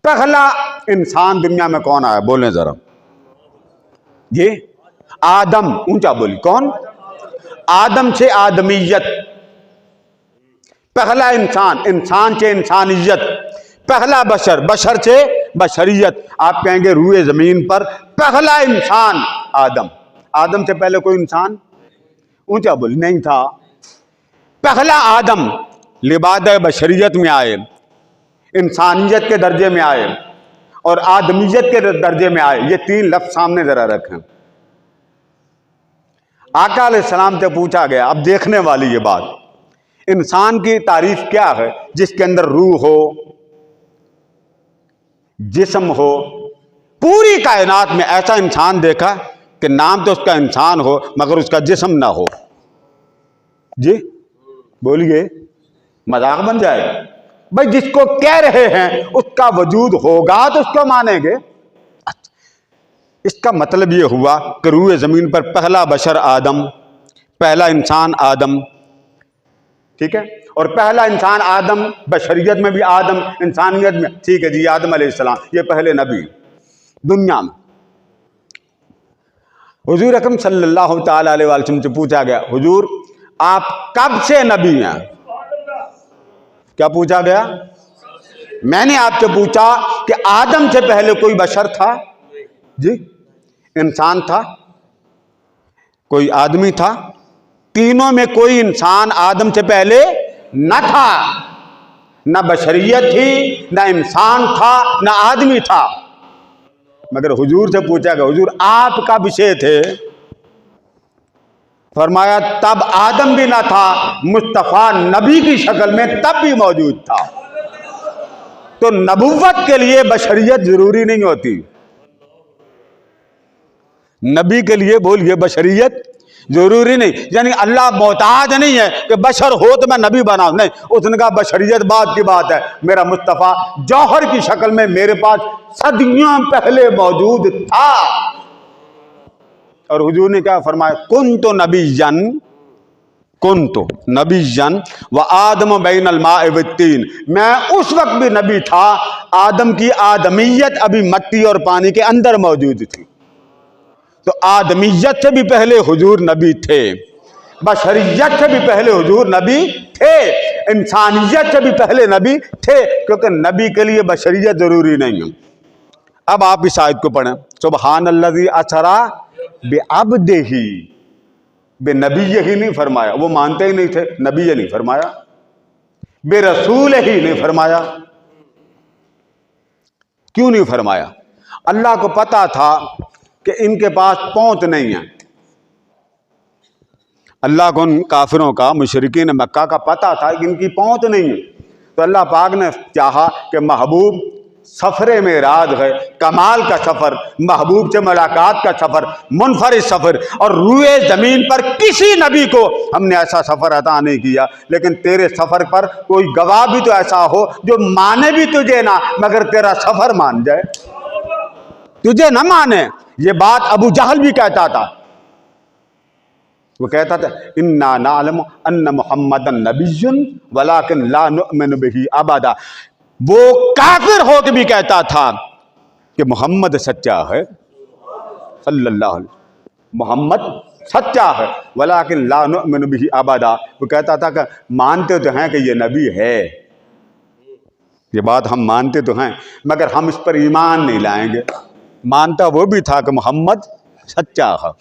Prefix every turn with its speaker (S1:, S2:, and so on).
S1: पहला इंसान दुनिया में कौन आया, बोले जरा ये आदम, ऊंचा बोली, कौन? आदम से आदमियत, पहला इंसान, इंसान से इंसानियत, पहला बशर, बशर से बशरियत। आप कहेंगे रूए जमीन पर पहला इंसान आदम, आदम से पहले कोई इंसान, ऊंचा बोली, नहीं था। पहला आदम लिबाद बशरियत में आए, इंसानियत के दर्जे में आए और आदमियत के दर्जे में आए। ये तीन लफ्ज सामने जरा रखें। आका अलैहिस्सलाम से पूछा गया, अब देखने वाली ये बात, इंसान की तारीफ क्या है जिसके अंदर रूह हो, जिस्म हो। पूरी कायनात में ऐसा इंसान देखा कि नाम तो उसका इंसान हो मगर उसका जिस्म ना हो? जी बोलिए, मजाक बन जाएगा भाई। जिसको कह रहे हैं उसका वजूद होगा तो उसको मानेंगे। इसका मतलब ये हुआ कि रूए जमीन पर पहला बशर आदम, पहला इंसान आदम, ठीक है। और पहला इंसान आदम, बशरियत में भी आदम, इंसानियत में, ठीक है जी, आदम अलैहिस्सलाम ये पहले नबी दुनिया में। हुजूर अकरम सल्लल्लाहु ताला अलैहि वसल्लम से पूछा गया, हुजूर आप कब से नबी हैं? क्या पूछा गया? मैंने आपसे पूछा कि आदम से पहले कोई बशर था? जी, इंसान था, कोई आदमी था? तीनों में कोई इंसान आदम से पहले न था, न बशरियत थी, न इंसान था, न आदमी था। मगर हुजूर से पूछा गया, हुजूर आप कब से थे? फरमाया तब आदम भी ना था, मुस्तफा नबी की शक्ल में तब भी मौजूद था। तो नबुव्वत के लिए बशरियत जरूरी नहीं होती। नबी के लिए बोलिए बशरियत जरूरी नहीं, यानी अल्लाह मोहताज नहीं है कि बशर हो तो मैं नबी बनाऊं, नहीं। उसने कहा बशरियत बात की बात है, मेरा मुस्तफा जौहर की शक्ल में मेरे पास सदियों पहले मौजूद था। और हुजूर ने क्या फरमाया, कुन तो नबीयन, कुन तो नबीयन व आदम बैनल माए वत्तीन, मैं उस वक्त भी नबी था, आदम की आदमियत अभी मिट्टी और पानी के अंदर मौजूद थी। तो आदमियत से भी पहले हुजूर नबी थे, बशरियत से भी पहले हुजूर नबी थे, इंसानियत से भी पहले नबी थे, क्योंकि नबी के लिए बशरियत जरूरी नहीं है। अब आप इस आयत को पढ़ें, सुब्हानल्लज़ी असरा बिअब्दिही, बेनबी ही नहीं फरमाया, वो मानते ही नहीं थे, नबी नहीं फरमाया, बेरसूल ही नहीं फरमाया। क्यों नहीं फरमाया? अल्लाह को पता था कि इनके पास पहुंच नहीं है। अल्लाह को उन काफिरों का, मुशरिकीन मक्का का पता था कि इनकी पहुंच नहीं है। तो अल्लाह पाक ने चाहा कि महबूब सफरे में राज है, कमाल का सफर, महबूब से मुलाकात का सफर, मुनफरिद सफर, और रूए जमीन पर किसी नबी को हमने ऐसा सफर अता नहीं किया। लेकिन तेरे सफर पर कोई गवाह भी तो ऐसा हो जो माने भी तुझे ना मगर तेरा सफर मान जाए, तुझे न माने। ये बात अबू जहल भी कहता था, वो कहता था इन्ना नालमु अन्ना मुहम्मदन नबिय्युन वलाकिन ला नुअमिनु बिही अबदा। वो काफिर होकर भी कहता था कि मोहम्मद सच्चा है, सल्लल्लाहु अलैहि वसल्लम, मोहम्मद सच्चा है, वलाकिन ला नुअमिनु बिही अबदा। वो कहता था कि मानते तो हैं कि ये नबी है, ये बात हम मानते तो हैं मगर हम इस पर ईमान नहीं लाएंगे। मानता वो भी था कि मोहम्मद सच्चा है।